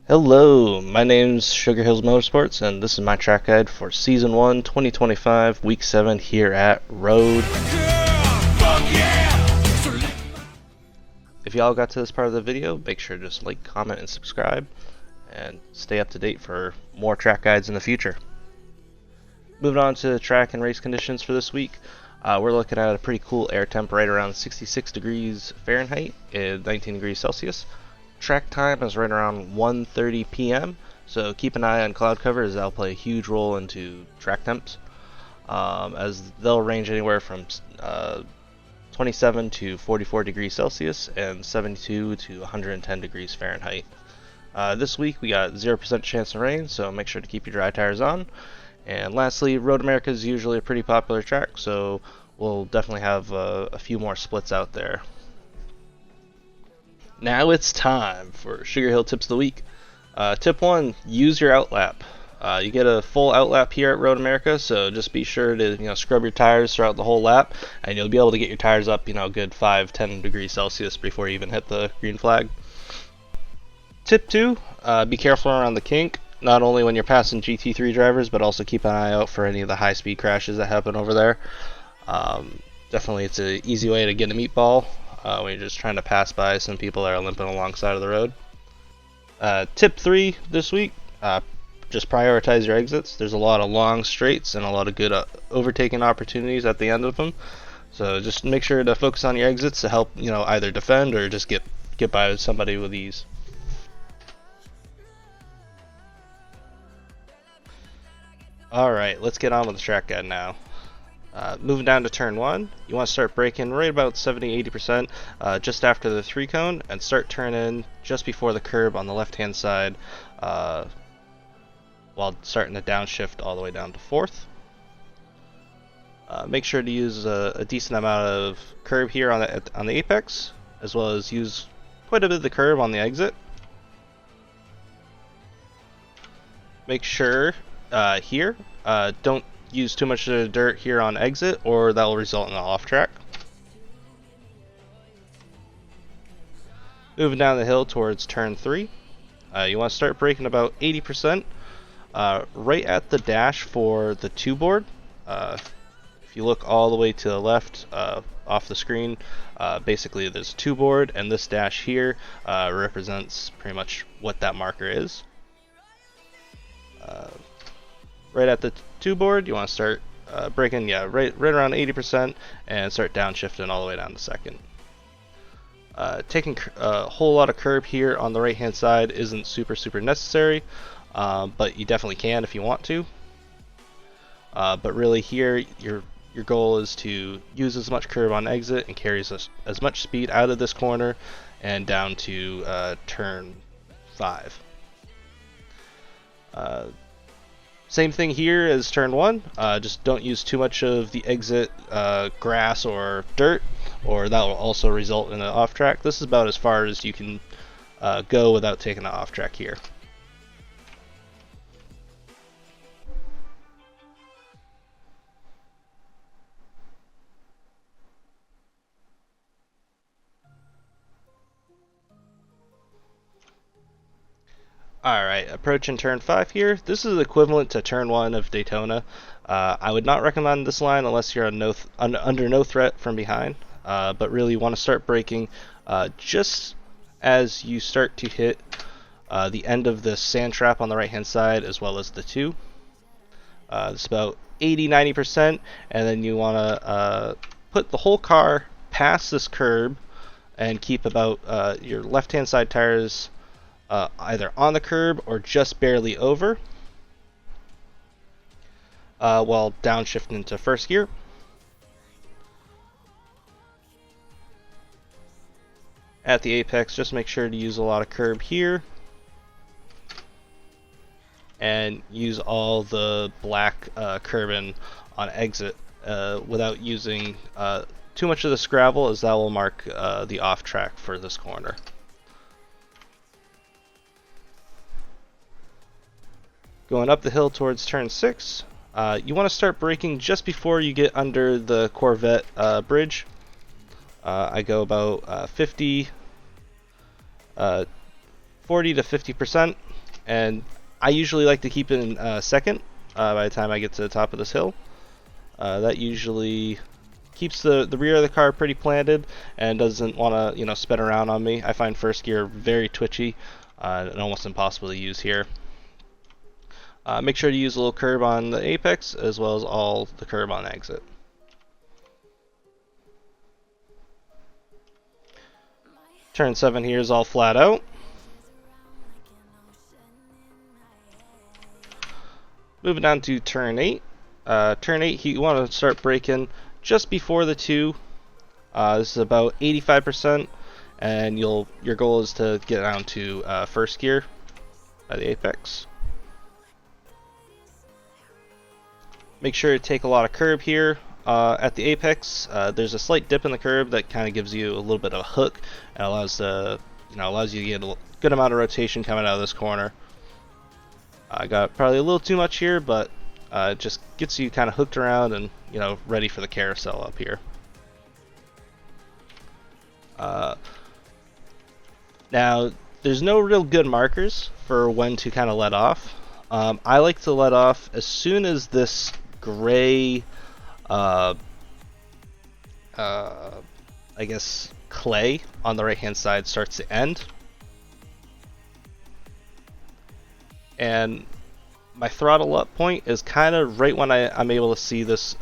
Hello, my name's Sugar Hills Motorsports, and this is my track guide for Season 1, 2025, Week 7 here at Road. If y'all got to this part of the video, make sure to just like, comment, and subscribe, and stay up to date for more track guides in the future. Moving on to track and race conditions for this week, we're looking at a pretty cool air temp right around 66 degrees Fahrenheit and 19 degrees Celsius. Track time is right around 1:30 p.m. so keep an eye on cloud cover as that'll play a huge role into track temps, as they'll range anywhere from 27 to 44 degrees Celsius and 72 to 110 degrees Fahrenheit. This week we got 0% chance of rain, so make sure to keep your dry tires on. And lastly, Road America is usually a pretty popular track, so we'll definitely have a few more splits out there. Now it's time for Sugar Hill Tips of the Week. Tip 1, use your outlap. You get a full outlap here at Road America, so just be sure to scrub your tires throughout the whole lap, and you'll be able to get your tires up good 5-10 degrees Celsius before you even hit the green flag. Tip 2, be careful around the kink, not only when you're passing GT3 drivers, but also keep an eye out for any of the high-speed crashes that happen over there. Definitely it's an easy way to get a meatball when you're just trying to pass by some people that are limping alongside of the road. Tip 3 this week, just prioritize your exits. There's a lot of long straights and a lot of good overtaking opportunities at the end of them. So just make sure to focus on your exits to help either defend or just get by somebody with ease. Alright, let's get on with the track guide now. Moving down to turn 1, you want to start braking right about 70-80% just after the 3 cone and start turning just before the curb on the left hand side while starting to downshift all the way down to 4th. Make sure to use a decent amount of curb here on the apex, as well as use quite a bit of the curb on the exit. Make sure here, don't use too much of the dirt here on exit, or that will result in an off track. Moving down the hill towards turn 3, you want to start braking about 80%, right at the dash for the 2 board. If you look all the way to the left off the screen, basically there's 2 board, and this dash here represents pretty much what that marker is. Right at the 2 board, you want to start braking, right around 80%, and start downshifting all the way down to 2nd. Taking a whole lot of curb here on the right hand side isn't super necessary, but you definitely can if you want to. But really here, your goal is to use as much curb on exit and carry as much speed out of this corner and down to turn 5. Same thing here as turn 1, just don't use too much of the exit grass or dirt, or that will also result in an off track. This is about as far as you can go without taking an off track here. Alright, approaching turn 5 here. This is equivalent to turn 1 of Daytona. I would not recommend this line unless you're under no threat from behind, but really you want to start braking just as you start to hit the end of the sand trap on the right hand side, as well as the 2. It's about 80-90%, and then you want to put the whole car past this curb and keep about your left hand side tires either on the curb or just barely over, while downshifting into 1st gear. At the apex, just make sure to use a lot of curb here and use all the black curbing on exit without using too much of this gravel, as that will mark the off track for this corner. Going up the hill towards turn 6, you want to start braking just before you get under the Corvette bridge. I go about 50 40 to 50%, and I usually like to keep it in second by the time I get to the top of this hill. That usually keeps the rear of the car pretty planted and doesn't want to spin around on me. I find first gear very twitchy and almost impossible to use here. Make sure to use a little curb on the apex as well as all the curb on exit. Turn 7 here is all flat out. Moving down to turn 8. Turn 8, you want to start braking just before the 2. This is about 85%, and your goal is to get down to first gear by the apex. Make sure to take a lot of curb here at the apex. There's a slight dip in the curb that kind of gives you a little bit of a hook and allows you to get a good amount of rotation coming out of this corner. I got probably a little too much here, but it just gets you kind of hooked around and ready for the carousel up here. Now, there's no real good markers for when to kind of let off. I like to let off as soon as this gray, I guess, clay on the right hand side starts to end. And my throttle up point is kind of right when I'm able to see this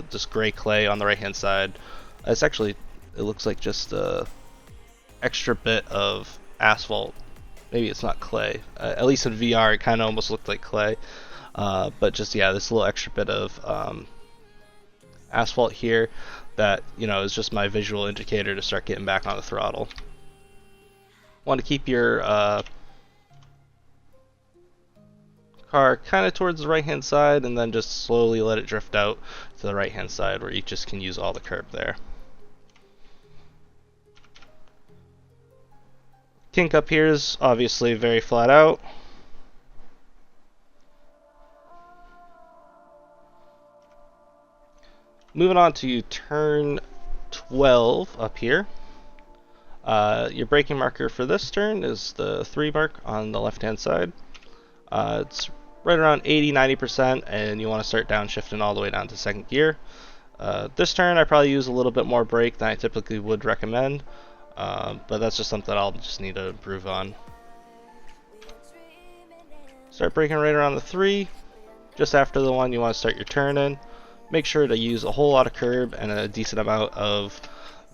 this gray clay on the right hand side. It looks like just a extra bit of asphalt. Maybe it's not clay. At least in VR it kind of almost looked like clay. But just, yeah, this little extra bit of asphalt here that is just my visual indicator to start getting back on the throttle. Want to keep your car kind of towards the right hand side and then just slowly let it drift out to the right hand side where you just can use all the curb there. Kink up here is obviously very flat out. Moving on to turn 12 up here. Your braking marker for this turn is the 3 mark on the left hand side. It's right around 80-90%, and you want to start downshifting all the way down to second gear. This turn I probably use a little bit more brake than I typically would recommend, but that's just something I'll just need to improve on. Start braking right around the 3. Just after the 1 you want to start your turn in. Make sure to use a whole lot of curb and a decent amount of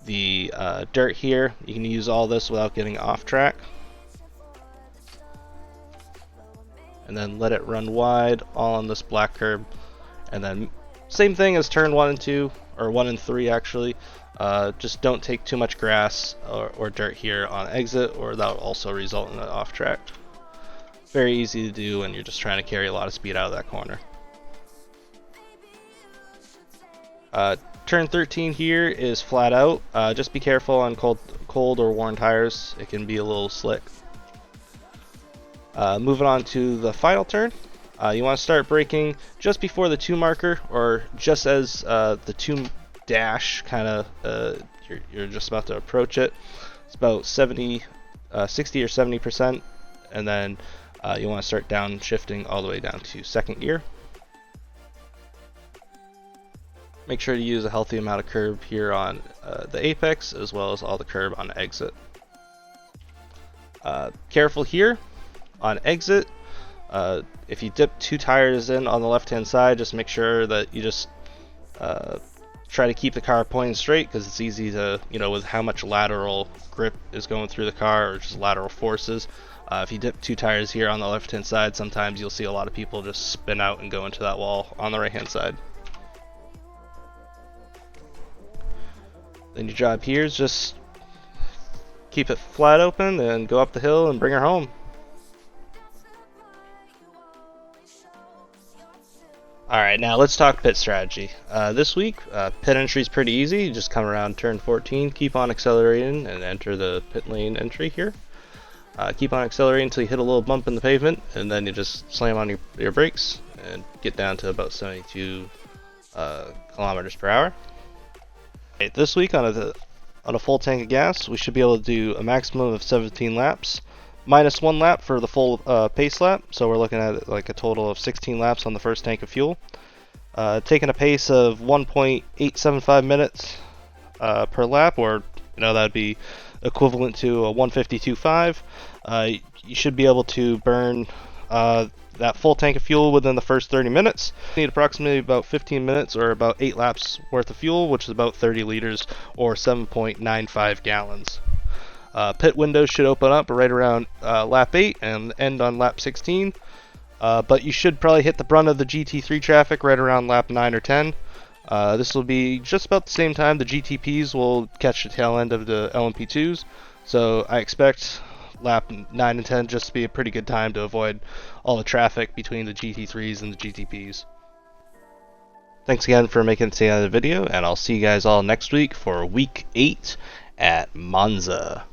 the dirt here. You can use all this without getting off track. And then let it run wide, all on this black curb. And then same thing as turn 1 and 2, or 1 and 3 actually. Just don't take too much grass or dirt here on exit, or that will also result in an off track. Very easy to do when you're just trying to carry a lot of speed out of that corner. Turn 13 here is flat out. Just be careful on cold or worn tires. It can be a little slick. Moving on to the final turn, you want to start braking just before the 2 marker, or just as the 2 dash kind of you're just about to approach it. It's about 60 or 70%, and then you want to start downshifting all the way down to second gear. Make sure to use a healthy amount of curb here on the apex as well as all the curb on exit. Careful here on exit. If you dip 2 tires in on the left hand side, just make sure that you just try to keep the car pointing straight, because it's easy to, with how much lateral grip is going through the car or just lateral forces. If you dip 2 tires here on the left hand side, sometimes you'll see a lot of people just spin out and go into that wall on the right hand side. Then your job here is just keep it flat open and go up the hill and bring her home. Alright, now let's talk pit strategy. This week, pit entry is pretty easy. You just come around turn 14, keep on accelerating, and enter the pit lane entry here. Keep on accelerating until you hit a little bump in the pavement, and then you just slam on your brakes and get down to about 72 kilometers per hour. Right, this week on a full tank of gas, we should be able to do a maximum of 17 laps -1 lap for the full pace lap, so we're looking at like a total of 16 laps on the first tank of fuel. Taking a pace of 1.875 minutes per lap, or that'd be equivalent to a 152.5. You should be able to burn that full tank of fuel within the first 30 minutes. You need approximately about 15 minutes or about 8 laps worth of fuel, which is about 30 liters or 7.95 gallons. Pit windows should open up right around lap 8 and end on lap 16. But you should probably hit the brunt of the GT3 traffic right around lap 9 or 10. This will be just about the same time the GTPs will catch the tail end of the LMP2s. So I expect lap 9 and 10 just to be a pretty good time to avoid all the traffic between the GT3s and the GTPs. Thanks again for making it to the end of the video, and I'll see you guys all next week for week 8 at Monza.